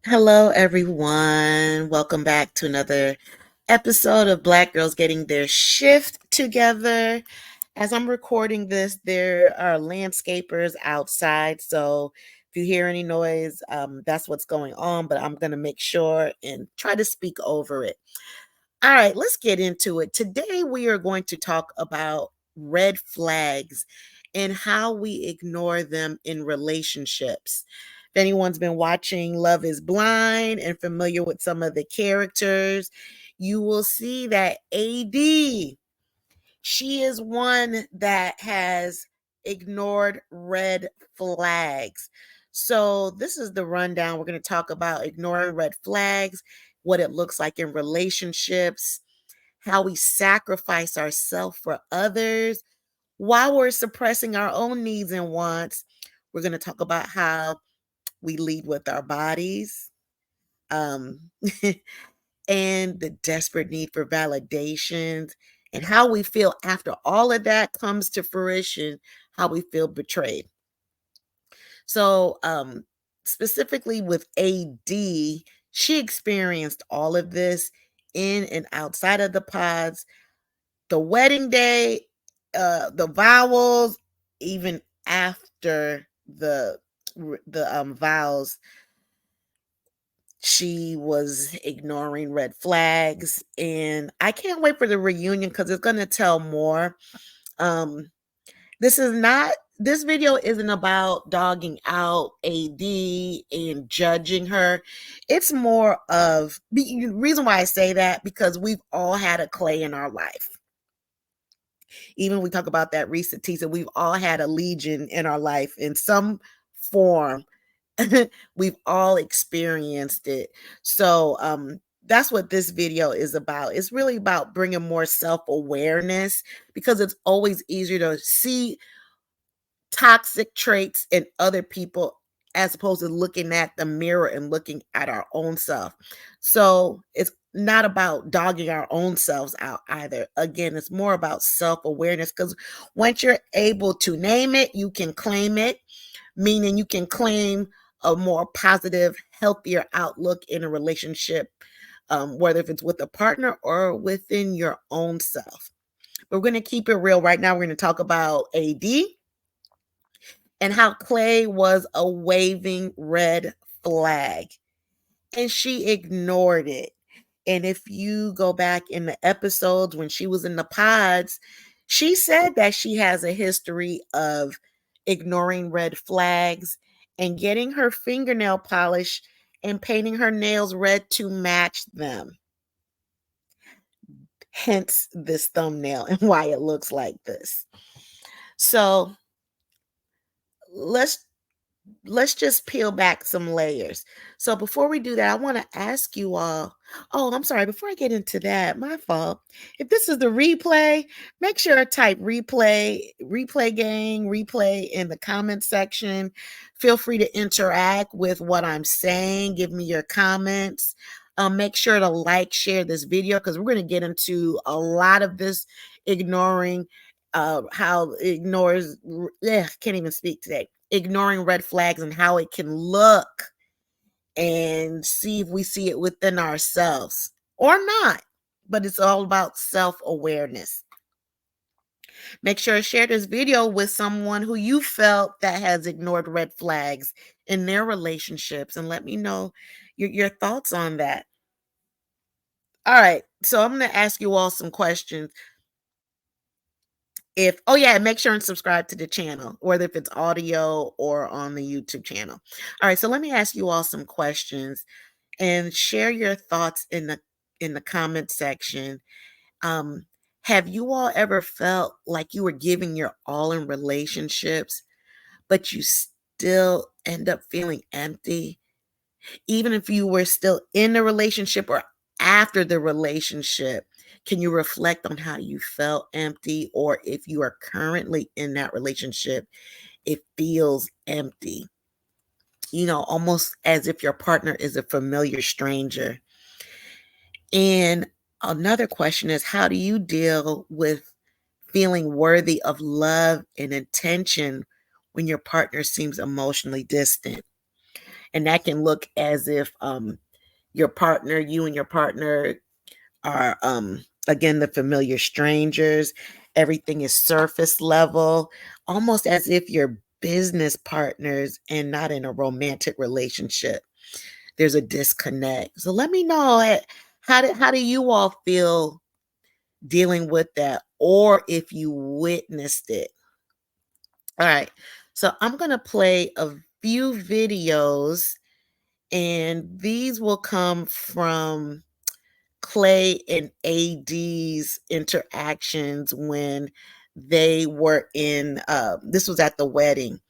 Hello, everyone. Welcome back to another episode of Black Girls Getting Their Shift Together. As I'm recording this, there are landscapers outside. So if you hear any noise, that's what's going on. But I'm going to make sure and try to speak over it. All right, let's get into it. Today, we are going to talk about red flags and how we ignore them in relationships. If anyone's been watching Love is Blind and familiar with some of the characters, you will see that AD, she is one that has ignored red flags. So, this is the rundown. We're going to talk about ignoring red flags, what it looks like in relationships, how we sacrifice ourselves for others while we're suppressing our own needs and wants. We're going to talk about how we lead with our bodies, um, and the desperate need for validations, and how we feel after all of that comes to fruition, how we feel betrayed. So, specifically with AD, she experienced all of this in and outside of the pods, the wedding day, the vows, even after the vows, she was ignoring red flags, and I can't wait for the reunion because it's going to tell more. Um, this video isn't about dogging out AD and judging her. It's more of the reason why I say that because we've all had a Clay in our life. Even we talk about that recent teaser, we've all had a Legion in our life in some form. We've all experienced it. So that's what this video is about. It's really about bringing more self-awareness because it's always easier to see toxic traits in other people as opposed to looking at the mirror and looking at our own self. So it's not about dogging our own selves out either. Again, it's more about self-awareness because once you're able to name it, you can claim it, meaning you can claim a more positive, healthier outlook in a relationship, whether if it's with a partner or within your own self. But we're going to keep it real right now. We're going to talk about AD and how Clay was a waving red flag and she ignored it. And if you go back in the episodes when she was in the pods, she said that she has a history of ignoring red flags and getting her fingernail polish and painting her nails red to match them. Hence this thumbnail and why it looks like this. So let's let's just peel back some layers. So before we do that, I want to ask you all. Oh, I'm sorry. Before I get into that, my fault. If this is the replay, make sure to type replay gang, replay in the comment section. Feel free to interact with what I'm saying. Give me your comments. Make sure to like, share this video because we're going to get into a lot of this ignoring how it ignores, can't even speak today, ignoring red flags and how it can look and see if we see it within ourselves or not. But it's all about self-awareness. Make sure to share this video with someone who you felt that has ignored red flags in their relationships and let me know your thoughts on that. All right, so I'm going to ask you all some questions. Make sure and subscribe to the channel, whether if it's audio or on the YouTube channel. All right, so let me ask you all some questions and share your thoughts in the comment section. Um, have you all ever felt like you were giving your all in relationships, but you still end up feeling empty? Even if you were still in the relationship or after the relationship, can you reflect on how you felt empty? Or if you are currently in that relationship, it feels empty, almost as if your partner is a familiar stranger. And another question is, how do you deal with feeling worthy of love and attention when your partner seems emotionally distant? And that can look as if your partner, you and your partner are again the familiar strangers. Everything is surface level, almost as if you're business partners and not in a romantic relationship. There's a disconnect. So let me know how do you all feel dealing with that, or if you witnessed it. All right. So I'm going to play a few videos, and these will come from Clay and AD's interactions when they were in, this was at the wedding.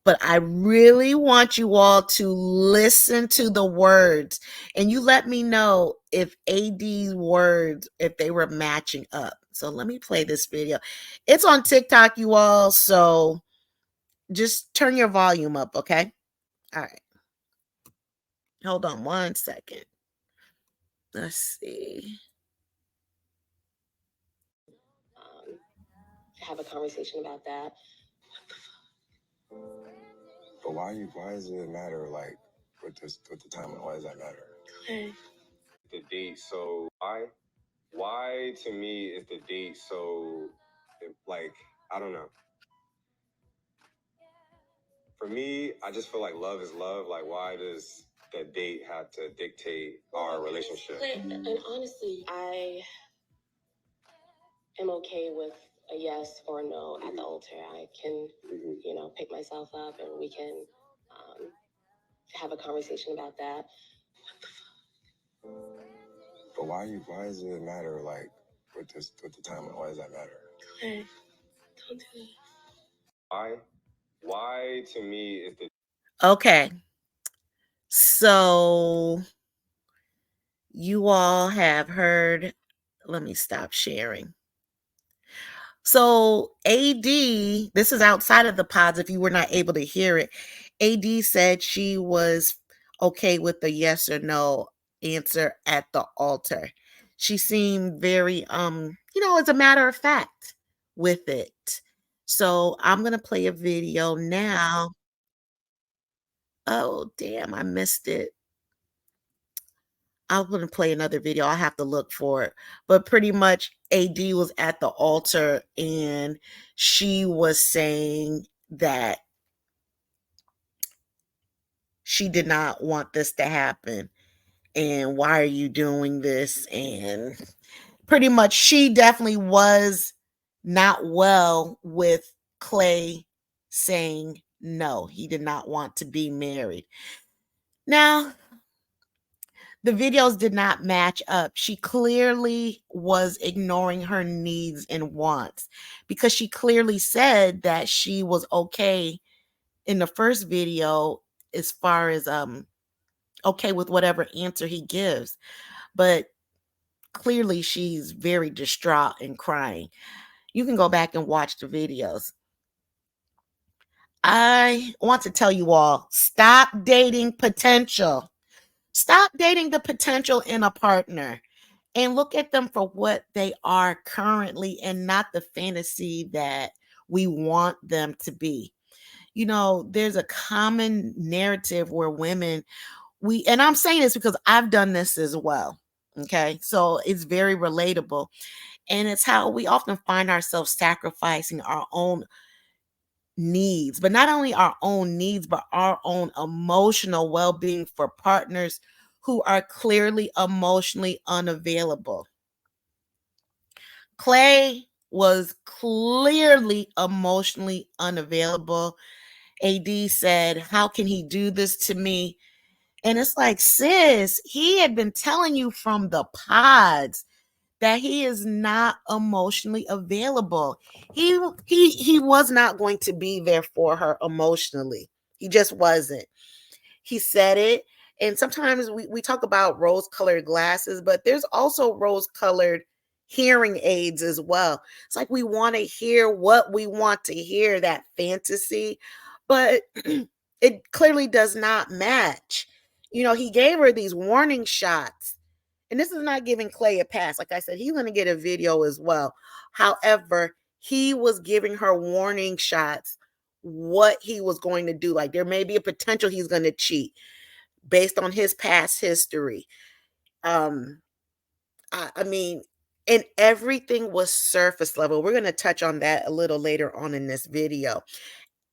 But I really want you all to listen to the words, and you let me know if AD's words, if they were matching up. So let me play this video. It's on TikTok, you all. So just turn your volume up, okay? All right. Hold on one second. Let's see. Um, have a conversation about that. But why does it matter, like, with the time, why does that matter? Okay. The date, so why to me is the date so, like, I don't know. For me, I just feel like love is love. Like, why does that date have to dictate our relationship? And honestly, I am okay with a yes or a no at the altar. I can, pick myself up and we can have a conversation about that. But why does it matter, like, with the time, why does that matter? Okay, don't do that. Why to me is the Okay. So you all have heard, let me stop sharing. So AD, this is outside of the pods if you were not able to hear it. AD said she was okay with the yes or no answer at the altar. She seemed very as a matter of fact with it. So I'm going to play a video now. Oh, damn, I missed it. I'm gonna play another video. I have to look for it. But pretty much AD was at the altar and she was saying that she did not want this to happen. And why are you doing this? And pretty much she definitely was not well with Clay saying no, he did not want to be married. Now, the videos did not match up. She clearly was ignoring her needs and wants because she clearly said that she was okay in the first video as far as okay with whatever answer he gives. But clearly she's very distraught and crying. You can go back and watch the videos. I want to tell you all, stop dating potential. Stop dating the potential in a partner and look at them for what they are currently and not the fantasy that we want them to be. There's a common narrative where women, and I'm saying this because I've done this as well. Okay. So it's very relatable. And it's how we often find ourselves sacrificing our own needs, but not only our own needs, but our own emotional well being for partners who are clearly emotionally unavailable. Clay was clearly emotionally unavailable. AD said, "How can he do this to me?" And it's like, sis, he had been telling you from the pods that he is not emotionally available. He was not going to be there for her emotionally. He just wasn't. He said it. And sometimes we talk about rose-colored glasses, but there's also rose-colored hearing aids as well. It's like we want to hear what we want to hear, that fantasy, but it clearly does not match. He gave her these warning shots. And this is not giving Clay a pass. Like I said, he's going to get a video as well. However, he was giving her warning shots what he was going to do. Like there may be a potential he's going to cheat based on his past history. Um, I mean, and everything was surface level. We're going to touch on that a little later on in this video.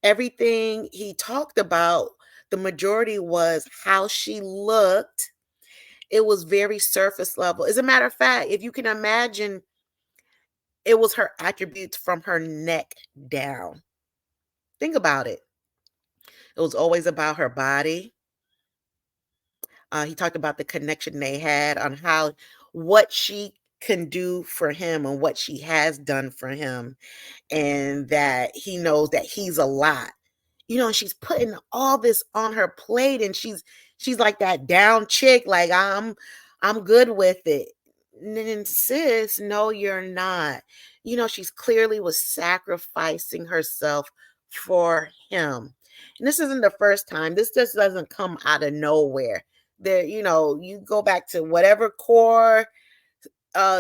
Everything he talked about, the majority was how she looked. It was very surface level. As a matter of fact, if you can imagine, it was her attributes from her neck down. Think about it. It was always about her body. He talked about the connection they had on how what she can do for him and what she has done for him, and that he knows that he's a lot. And she's putting all this on her plate, and she's like that down chick, like I'm good with it. And then sis, no, you're not. She's clearly was sacrificing herself for him. And this isn't the first time. This just doesn't come out of nowhere. There, you go back to whatever core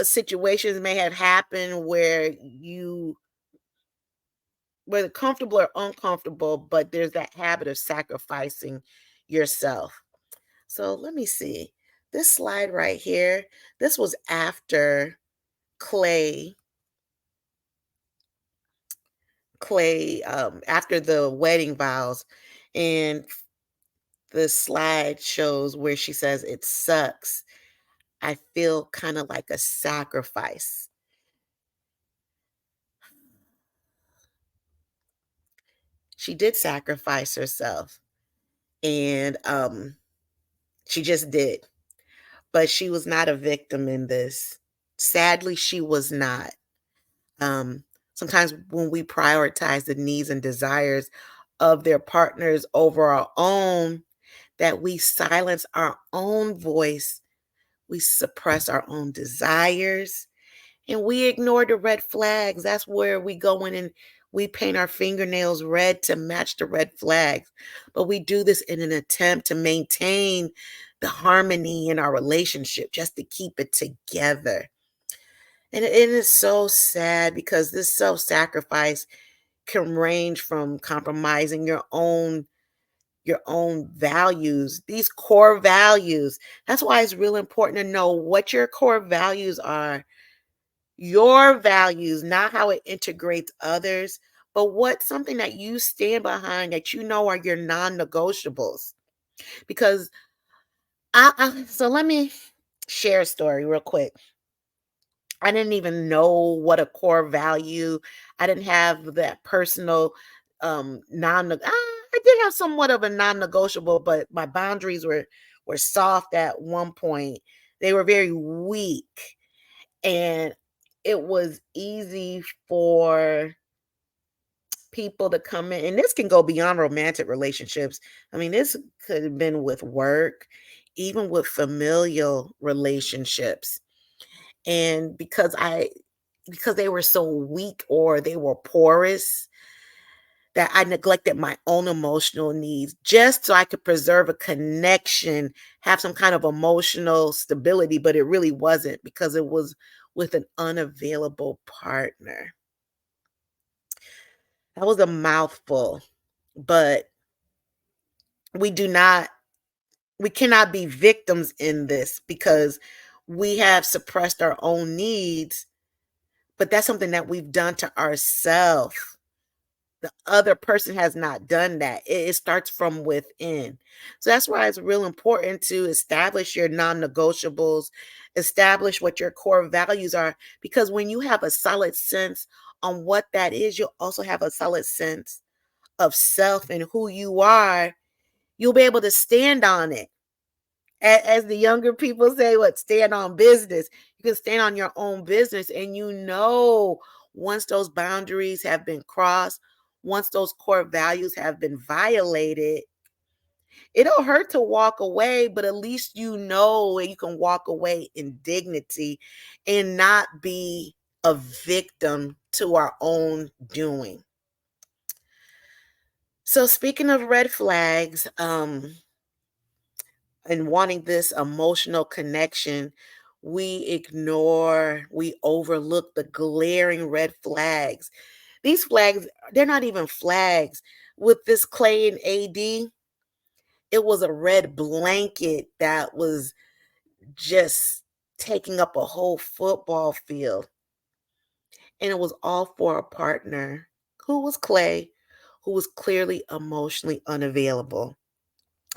situations may have happened whether comfortable or uncomfortable, but there's that habit of sacrificing yourself. So let me see. This slide right here, this was after Clay, after the wedding vows. And the slide shows where she says, "It sucks. I feel kind of like a sacrifice." She did sacrifice herself, and she just did. But she was not a victim in this. Sadly, she was not. Um, Sometimes when we prioritize the needs and desires of their partners over our own, that we silence our own voice, we suppress our own desires, and we ignore the red flags. That's where we go in and we paint our fingernails red to match the red flags. But we do this in an attempt to maintain the harmony in our relationship, just to keep it together. And it is so sad because this self-sacrifice can range from compromising your own values, these core values. That's why it's real important to know what your core values are. Your values, not how it integrates others, but what something that you stand behind that you know are your non-negotiables. Because so let me share a story real quick. I didn't even know what a core value. I didn't have that personal I did have somewhat of a non-negotiable, but my boundaries were soft at one point. They were very weak, and it was easy for people to come in, and this can go beyond romantic relationships. I mean, this could have been with work, even with familial relationships. And because they were so weak or they were porous, that I neglected my own emotional needs just so I could preserve a connection, have some kind of emotional stability, but it really wasn't, because it was with an unavailable partner. That was a mouthful, but we do not we cannot be victims in this, because we have suppressed our own needs, but that's something that we've done to ourselves. The other person has not done that. It starts from within. So that's why it's real important to establish your non-negotiables, establish what your core values are, because when you have a solid sense on what that is, you'll also have a solid sense of self and who you are. You'll be able to stand on it. As the younger people say, what, stand on business. You can stand on your own business, and once those boundaries have been crossed, once those core values have been violated, it'll hurt to walk away, but at least and you can walk away in dignity and not be a victim to our own doing. So speaking of red flags, and wanting this emotional connection, we overlook the glaring red flags. These flags, they're not even flags. with this Clay and AD, it was a red blanket that was just taking up a whole football field. And it was all for a partner who was Clay, who was clearly emotionally unavailable.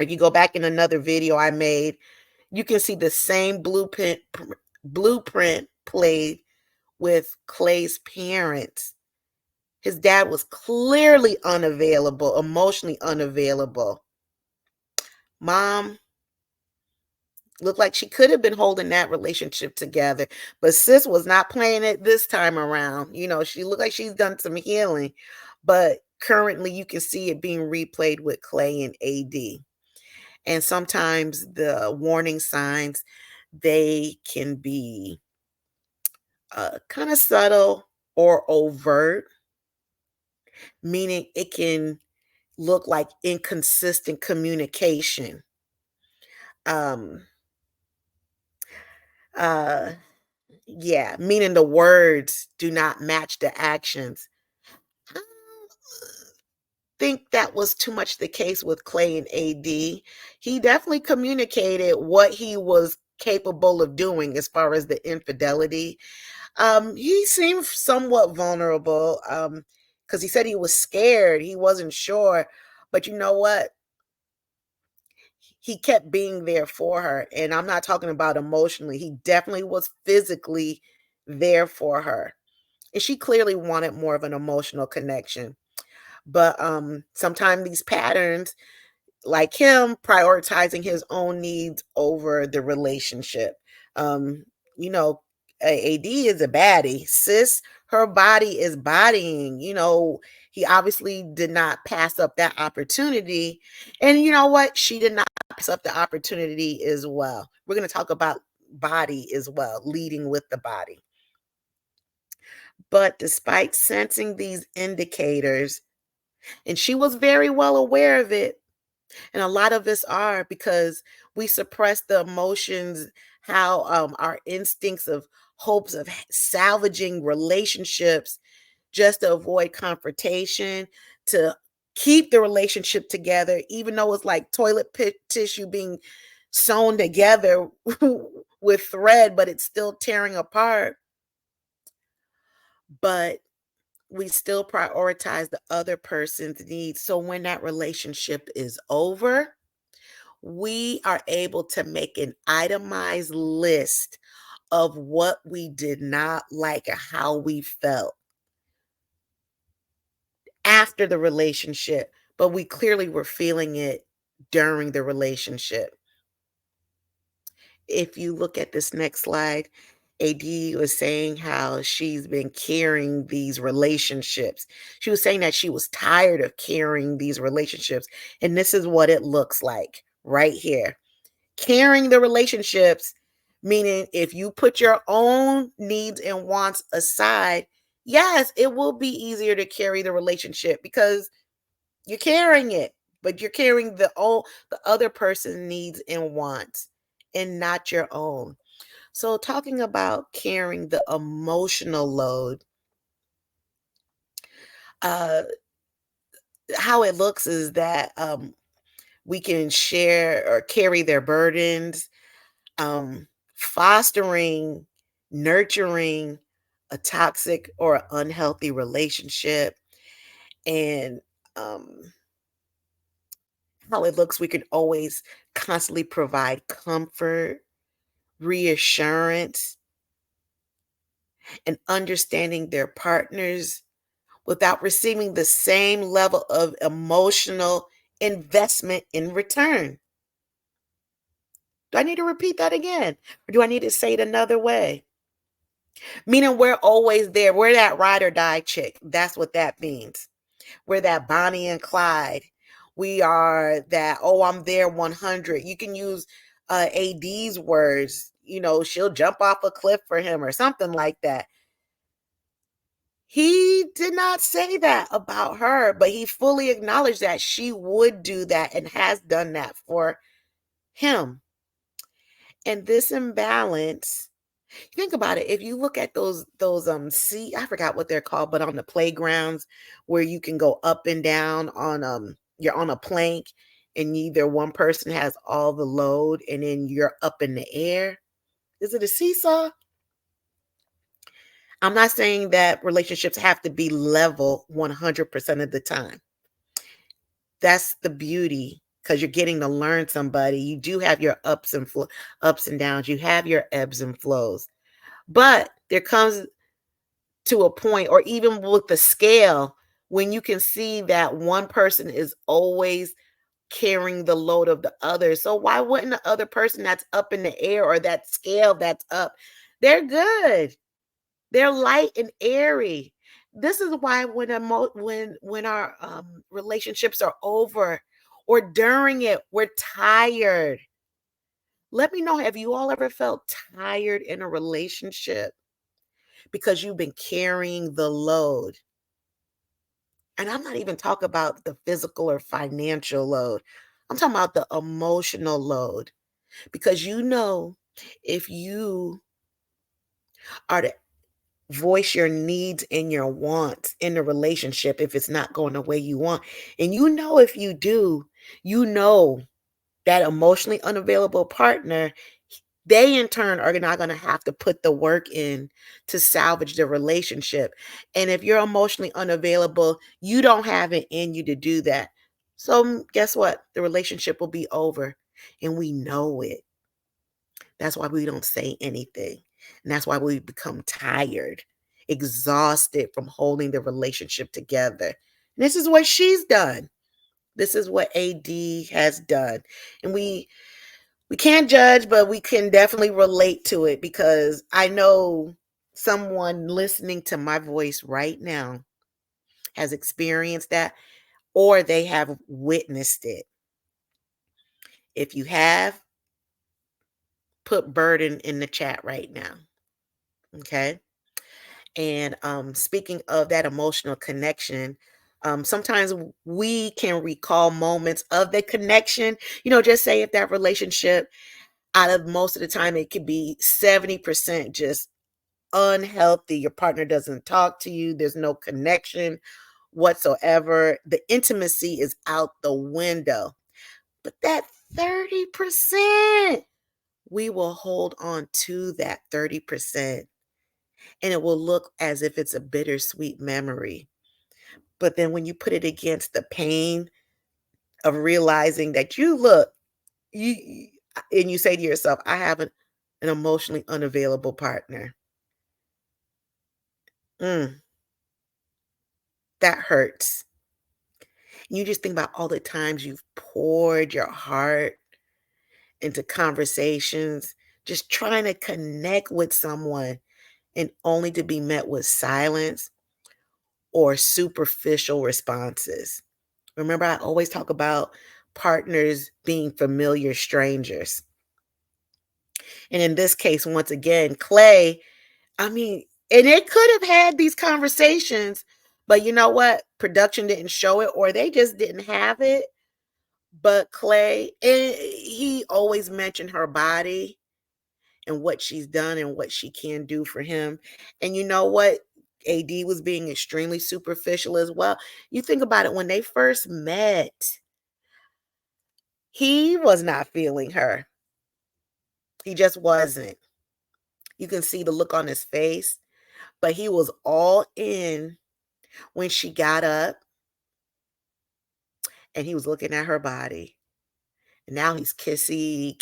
If you go back in another video I made, you can see the same blueprint played with Clay's parents. His dad was clearly unavailable, emotionally unavailable. Mom looked like she could have been holding that relationship together, but sis was not playing it this time around. She looked like she's done some healing, but currently you can see it being replayed with Clay and AD. And sometimes the warning signs, they can be kind of subtle or overt, meaning it can look like inconsistent communication. Um, uh, yeah, meaning the words do not match the actions. I think that was too much the case with Clay and AD. He definitely communicated what he was capable of doing as far as the infidelity. He seemed somewhat vulnerable, because he said he was scared, he wasn't sure. But you know what? He kept being there for her, and I'm not talking about emotionally. He definitely was physically there for her, and she clearly wanted more of an emotional connection. But sometimes these patterns, like him prioritizing his own needs over the relationship. Um, you know, AD is a baddie. Sis, her body is bodying. He obviously did not pass up that opportunity. And you know what? She did not pass up the opportunity as well. We're going to talk about body as well, leading with the body. But despite sensing these indicators, and she was very well aware of it, and a lot of us are, because we suppress the emotions, how our instincts of hopes of salvaging relationships just to avoid confrontation, to keep the relationship together, even though it's like tissue being sewn together with thread, but it's still tearing apart. But we still prioritize the other person's needs. So when that relationship is over, we are able to make an itemized list of what we did not like or how we felt after the relationship, but we clearly were feeling it during the relationship. If you look at this next slide, AD was saying how she's been carrying these relationships. She was saying that she was tired of carrying these relationships. And this is what it looks like right here. Carrying the relationships, meaning if you put your own needs and wants aside, yes, it will be easier to carry the relationship because you're carrying it, but you're carrying the other person's needs and wants and not your own. So talking about carrying the emotional load, uh how it looks is that we can share or carry their burdens, fostering, nurturing a toxic or unhealthy relationship. And how it looks, we can always constantly provide comfort, reassurance, and understanding their partners without receiving the same level of emotional investment in return. Do I need to repeat that again? Or do I need to say it another way? Meaning we're always there. We're that ride or die chick. That's what that means. We're that Bonnie and Clyde. We are that, oh, I'm there 100. You can use AD's words. She'll jump off a cliff for him or something like that. He did not say that about her, but he fully acknowledged that she would do that and has done that for him. And this imbalance Think about it. If you look at those see, I forgot what they're called, but on the playgrounds where you can go up and down on you're on a plank and either one person has all the load and then you're up in the air. Is it a seesaw? I'm not saying that relationships have to be level 100% of the time. That's the beauty because you're getting to learn somebody. You do have your ups and downs. You have your ebbs and flows. But there comes to a point, or even with the scale, when you can see that one person is always carrying the load of the other. So why wouldn't the other person that's up in the air or that scale that's up, they're good. They're light and airy. This is why when our relationships are over or during it, we're tired. Let me know, have you all ever felt tired in a relationship because you've been carrying the load? And I'm not even talking about the physical or financial load. I'm talking about the emotional load because if you are to voice your needs and your wants in the relationship, if it's not going the way you want, and if you do, you know that emotionally unavailable partner, they in turn are not going to have to put the work in to salvage the relationship. And if you're emotionally unavailable, you don't have it in you to do that. So guess what? The relationship will be over and we know it. That's why we don't say anything. And that's why we become tired, exhausted from holding the relationship together. And this is what she's done. This is what AD has done. And we can't judge, but we can definitely relate to it because I know someone listening to my voice right now has experienced that or they have witnessed it. If you have, put burden in the chat right now. Okay. And speaking of that emotional connection, sometimes we can recall moments of the connection. Just say if that relationship, out of most of the time, it could be 70% just unhealthy. Your partner doesn't talk to you, there's no connection whatsoever. The intimacy is out the window. But that 30%, we will hold on to that 30%. And it will look as if it's a bittersweet memory. But then when you put it against the pain of realizing that you and you say to yourself, I have an emotionally unavailable partner. Mm, that hurts. You just think about all the times you've poured your heart into conversations, just trying to connect with someone and only to be met with silence or superficial responses. Remember, I always talk about partners being familiar strangers. And in this case, once again, Clay, and it could have had these conversations, but you know what? Production didn't show it or they just didn't have it. But Clay, he always mentioned her body and what she's done and what she can do for him. And you know what? AD was being extremely superficial as well. You think about it, when they first met, he was not feeling her. He just wasn't. You can see the look on his face, but he was all in when she got up and he was looking at her body. And now he's kissy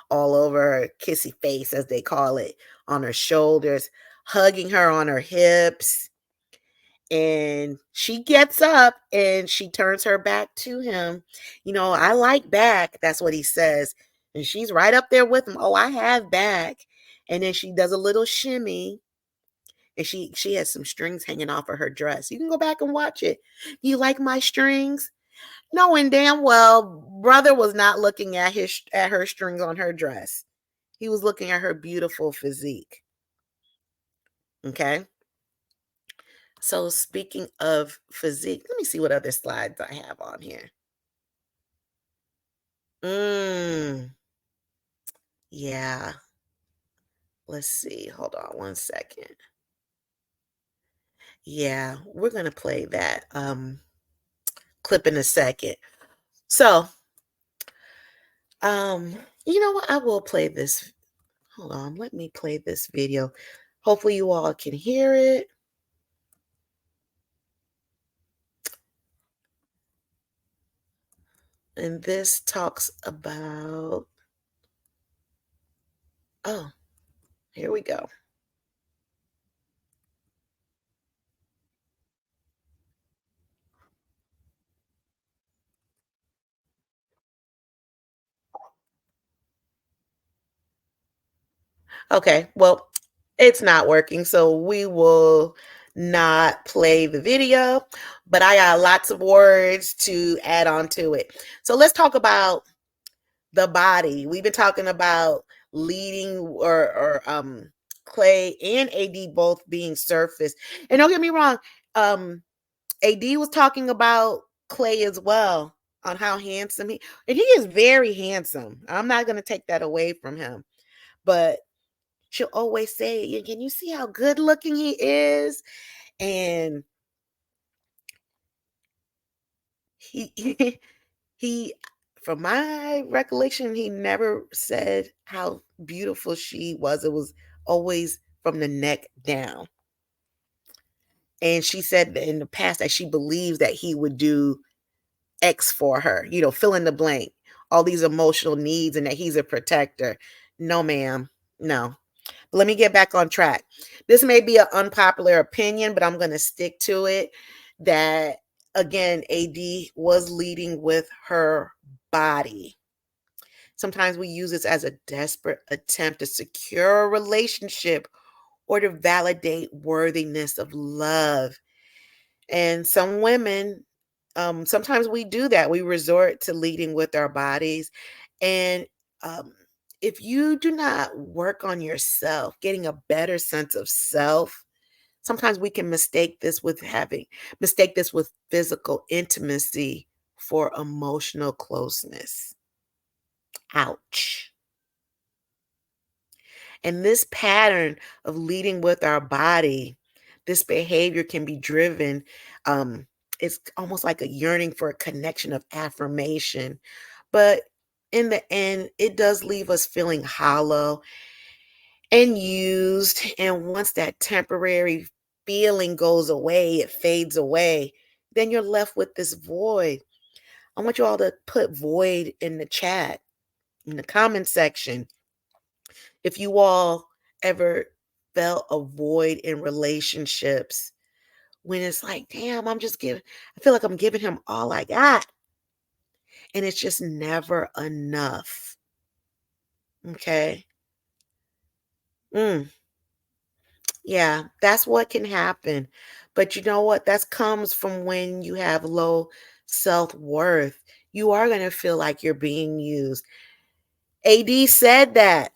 all over her, kissy face, as they call it, on her shoulders, hugging her on her hips. And she gets up and she turns her back to him. I like back. That's what he says. And she's right up there with him. Oh, I have back. And then she does a little shimmy. And she has some strings hanging off of her dress. You can go back and watch it. You like my strings? Knowing damn well brother was not looking at her strings on her dress. He was looking at her beautiful physique. Okay? So speaking of physique, let me see what other slides I have on here. Yeah. Let's see. Hold on one second. Yeah, we're gonna play that clip in a second. So, um, you know what? I will play this. Hold on, let me play this video. Hopefully you all can hear it. And this talks about, oh, here we go. Okay, well, it's not working, so we will not play the video, but I got lots of words to add on to it. So let's talk about the body. We've been talking about leading or Clay and AD both being surface. And don't get me wrong, AD was talking about Clay as well on how handsome he is very handsome. I'm not going to take that away from him. But she'll always say, "Can you see how good looking he is?" And he he from my recollection, he never said how beautiful she was. It was always from the neck down. And she said that in the past that she believes that he would do X for her, fill in the blank, all these emotional needs, and that he's a protector. No, ma'am. No. But let me get back on track. This may be an unpopular opinion, but I'm going to stick to it that, again, AD was leading with her body. Sometimes we use this as a desperate attempt to secure a relationship or to validate worthiness of love. And some women, sometimes we do that. We resort to leading with our bodies. And um, if you do not work on yourself, getting a better sense of self, sometimes we can mistake this with physical intimacy for emotional closeness. Ouch. And this pattern of leading with our body, this behavior can be driven. It's almost like a yearning for a connection of affirmation. But in the end, it does leave us feeling hollow and used. And once that temporary feeling goes away, it fades away, then you're left with this void. I want you all to put void in the chat, in the comment section. If you all ever felt a void in relationships when it's like, damn, I feel like I'm giving him all I got. And it's just never enough. Okay. Mm, yeah, that's what can happen. But you know what? That comes from when you have low self worth. You are going to feel like you're being used. AD said that.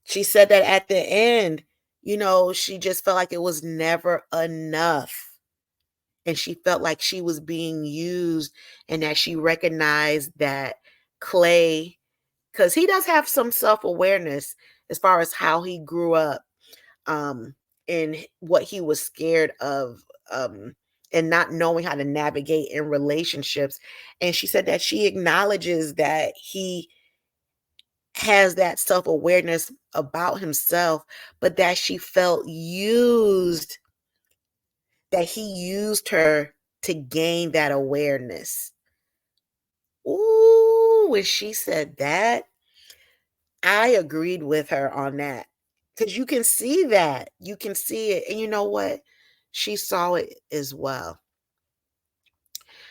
She said that at the end. She just felt like it was never enough. And she felt like she was being used and that she recognized that Clay, because he does have some self-awareness as far as how he grew up, um, and what he was scared of, and not knowing how to navigate in relationships. And she said that she acknowledges that he has that self-awareness about himself, but that she felt used, that he used her to gain that awareness. Ooh, when she said that, I agreed with her on that. Because you can see that. You can see it. And you know what? She saw it as well.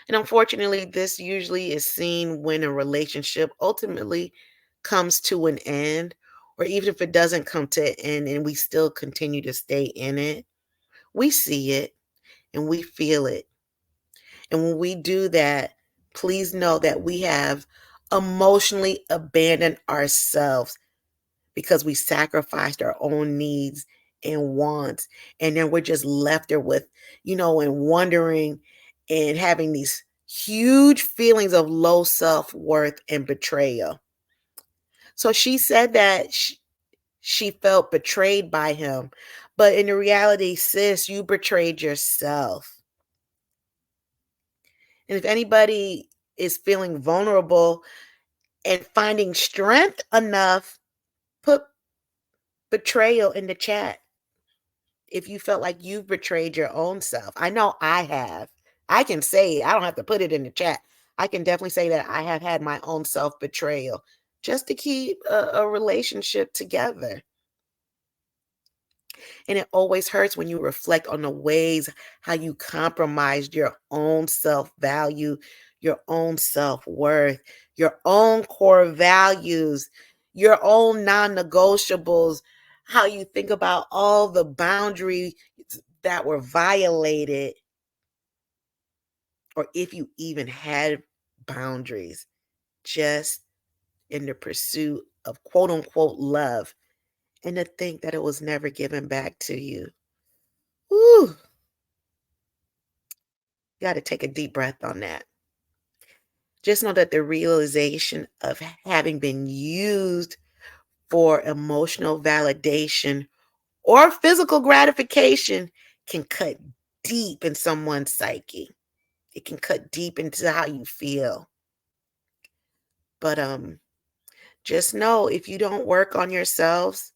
And unfortunately, this usually is seen when a relationship ultimately comes to an end, or even if it doesn't come to an end and we still continue to stay in it, we see it and we feel it. And when we do that, please know that we have emotionally abandoned ourselves because we sacrificed our own needs and wants. And then we're just left there with, and wondering and having these huge feelings of low self worth and betrayal. So she said that she felt betrayed by him. But in the reality, sis, you betrayed yourself. And if anybody is feeling vulnerable and finding strength enough, put betrayal in the chat if you felt like you've betrayed your own self. I know I have. I can say, I don't have to put it in the chat. I can definitely say that I have had my own self betrayal just to keep a relationship together. And it always hurts when you reflect on the ways how you compromised your own self value, your own self worth, your own core values, your own non negotiables, how you think about all the boundaries that were violated, or if you even had boundaries, just in the pursuit of quote unquote love, and to think that it was never given back to you. Woo! You got to take a deep breath on that. Just know that the realization of having been used for emotional validation or physical gratification can cut deep in someone's psyche. It can cut deep into how you feel. But just know if you don't work on yourselves,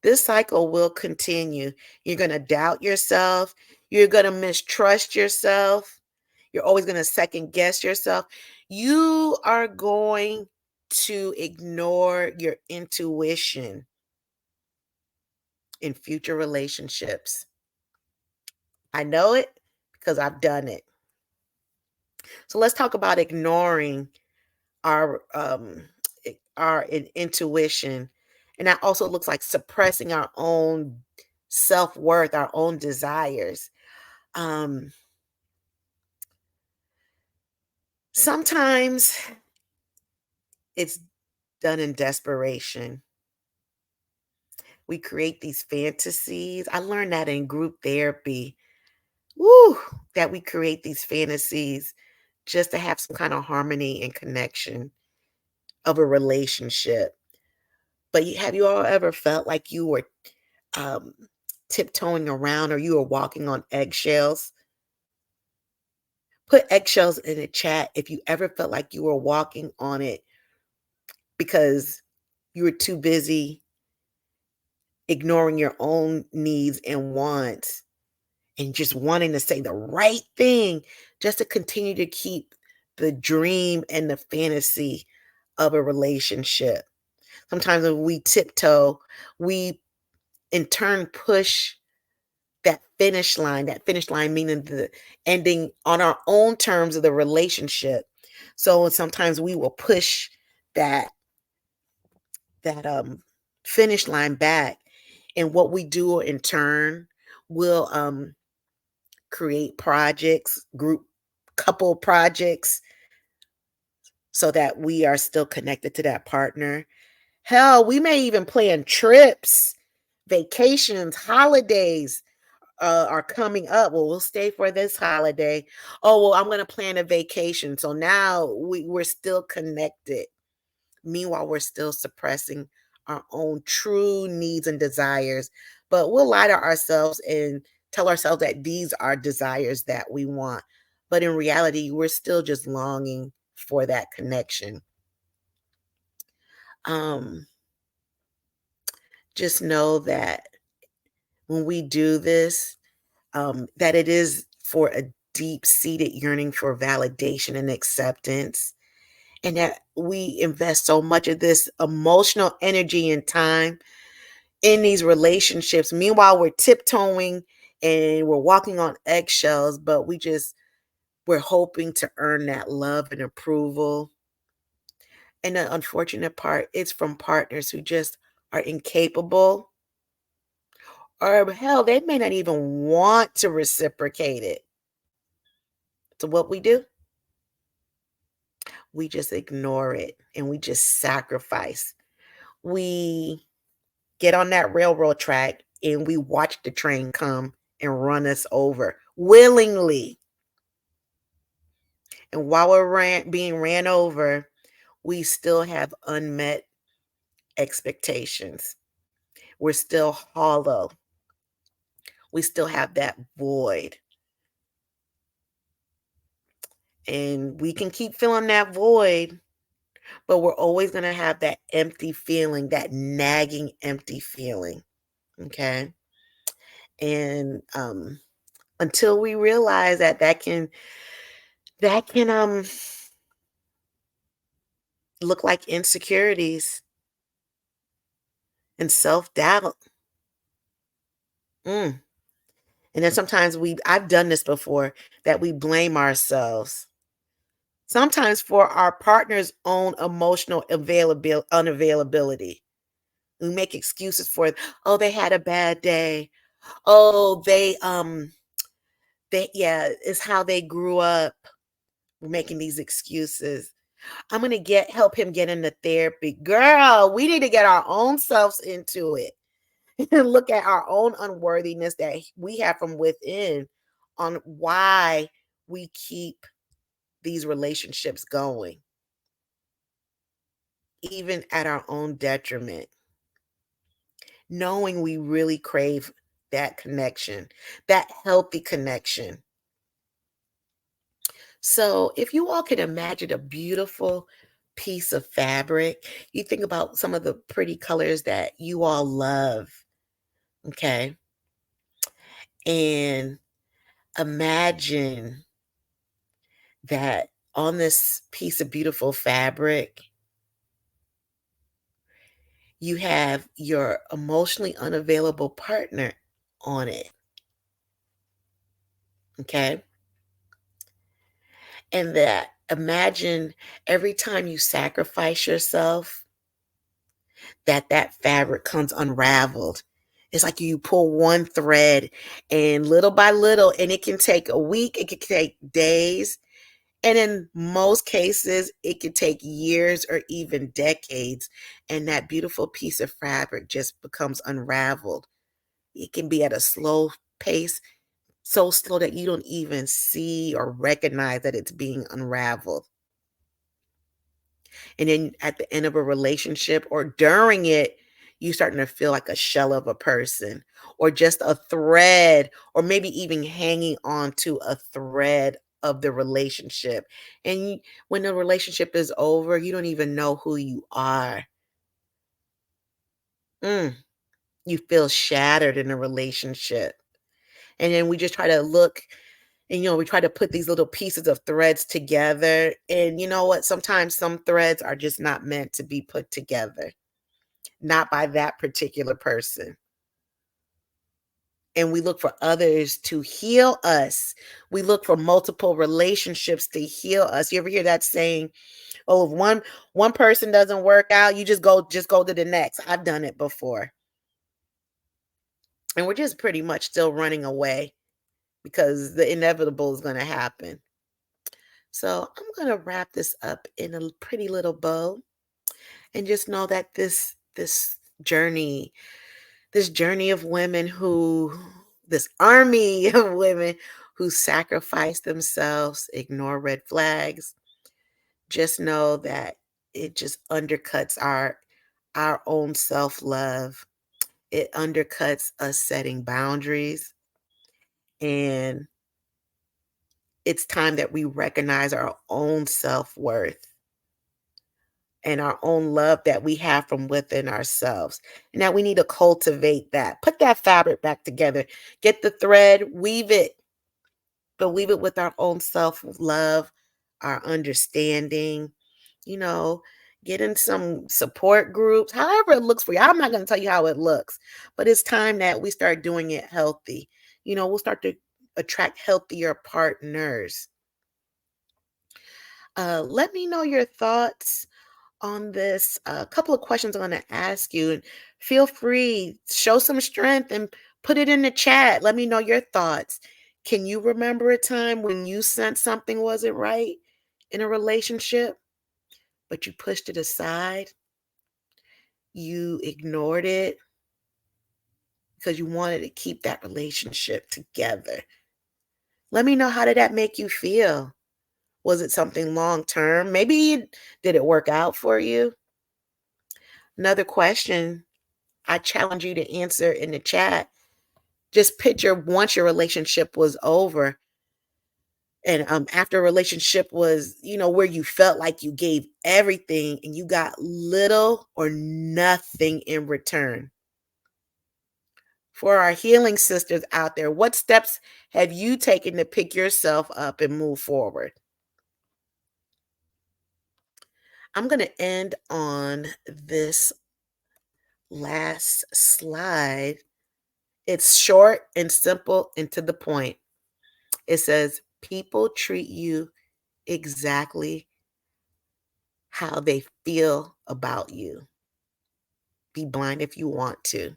this cycle will continue. You're going to doubt yourself. You're going to mistrust yourself. You're always going to second guess yourself. You are going to ignore your intuition in future relationships. I know it because I've done it. So let's talk about ignoring our intuition, and that also looks like suppressing our own self-worth, our own desires. Um, Sometimes it's done in desperation. We create these fantasies. I learned that in group therapy. Woo! That we create these fantasies just to have some kind of harmony and connection of a relationship. But have you all ever felt like you were um, tiptoeing around or you were walking on eggshells? Put eggshells in the chat if you ever felt like you were walking on it because you were too busy ignoring your own needs and wants and just wanting to say the right thing just to continue to keep the dream and the fantasy of a relationship. Sometimes when we tiptoe, we in turn push that finish line meaning the ending on our own terms of the relationship. So sometimes we will push that that finish line back. And what we do in turn will create projects, group couple projects, so that we are still connected to that partner. Hell, we may even plan trips, vacations, holidays are coming up. Well, we'll stay for this holiday. Oh, well, I'm going to plan a vacation. So now we're still connected. Meanwhile, we're still suppressing our own true needs and desires. But we'll lie to ourselves and tell ourselves that these are desires that we want. But in reality, we're still just longing for that connection. Um, just know that when we do this, that it is for a deep-seated yearning for validation and acceptance, and that we invest so much of this emotional energy and time in these relationships. Meanwhile, we're tiptoeing and we're walking on eggshells, but we're hoping to earn that love and approval. And the unfortunate part, it's from partners who just are incapable, or hell, they may not even want to reciprocate it. So what we do? We just ignore it and we just sacrifice. We get on that railroad track and we watch the train come and run us over willingly. And while we're being ran over, we still have unmet expectations. we're still hollow. We still have that void. And we can keep filling that void, but we're always going to have that empty feeling, that nagging empty feeling. Okay. And until we realize that that can look like insecurities and self-doubt. Mm. And then sometimes I've done this before, that we blame ourselves. Sometimes for our partner's own emotional unavailability. We make excuses for it. Oh, they had a bad day. Oh, yeah, it's how they grew up. We're making these excuses. I'm gonna help him get into therapy. Girl, we need to get our own selves into it and look at our own unworthiness that we have from within on why we keep these relationships going, even at our own detriment, knowing we really crave that connection, that healthy connection. So, if you all could imagine a beautiful piece of fabric, you think about some of the pretty colors that you all love, okay? And imagine that on this piece of beautiful fabric, you have your emotionally unavailable partner on it, okay? And that imagine every time you sacrifice yourself, that fabric comes unraveled. It's like you pull one thread and little by little, and it can take a week, it can take days, and in most cases, it could take years or even decades. And that beautiful piece of fabric just becomes unraveled. It can be at a slow pace, so slow that you don't even see or recognize that it's being unraveled. And then at the end of a relationship or during it, you starting to feel like a shell of a person or just a thread, or maybe even hanging on to a thread of the relationship. And when the relationship is over, you don't even know who you are. Mm, you feel shattered in a relationship. And then we just try to look and, we try to put these little pieces of threads together. And you know what? Sometimes some threads are just not meant to be put together, not by that particular person. And we look for others to heal us. We look for multiple relationships to heal us. You ever hear that saying, "Oh, if one person doesn't work out, you just go to the next." I've done it before. And we're just pretty much still running away because the inevitable is going to happen. So, I'm going to wrap this up in a pretty little bow and just know that this journey this journey of women who this army of women who sacrifice themselves, ignore red flags, just know that it just undercuts our own self-love. It undercuts us setting boundaries, and it's time that we recognize our own self-worth and our own love that we have from within ourselves. Now we need to cultivate that. Put that fabric back together. Get the thread, weave it, but weave it with our own self love, our understanding, you know, get in some support groups, however it looks for you. I'm not going to tell you how it looks, but it's time that we start doing it healthy. We'll start to attract healthier partners. Let me know your thoughts on this. A couple of questions I'm going to ask you, and feel free, show some strength and put it in the chat. Let me know your thoughts. Can you remember a time when you sensed something wasn't right in a relationship, but you pushed it aside? You ignored it because you wanted to keep that relationship together. Let me know, how did that make you feel? Was it something long term? Maybe did it work out for you? Another question: I challenge you to answer in the chat. Just picture once your relationship was over and after a relationship was, where you felt like you gave everything and you got little or nothing in return. For our healing sisters out there, what steps have you taken to pick yourself up and move forward? I'm going to end on this last slide. It's short and simple and to the point. It says, people treat you exactly how they feel about you. Be blind if you want to.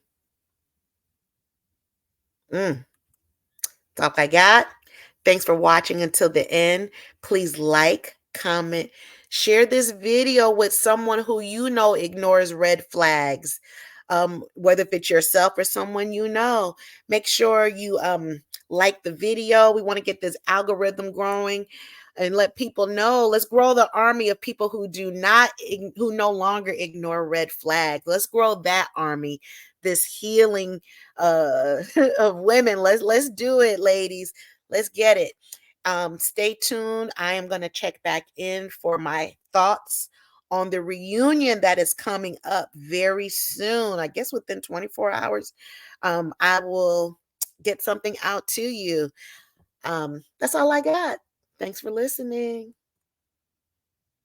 That's all I got. Thanks for watching until the end. Please like, comment, share this video with someone who you know ignores red flags. Whether if it's yourself or someone you know, make sure you like the video. We want to get this algorithm growing and let people know. Let's grow the army of people who who no longer ignore red flags. Let's grow that army, this healing of women. Let's do it, ladies. Let's get it. Stay tuned. I am going to check back in for my thoughts on the reunion that is coming up very soon. I guess within 24 hours, I will get something out to you. That's all I got. Thanks for listening.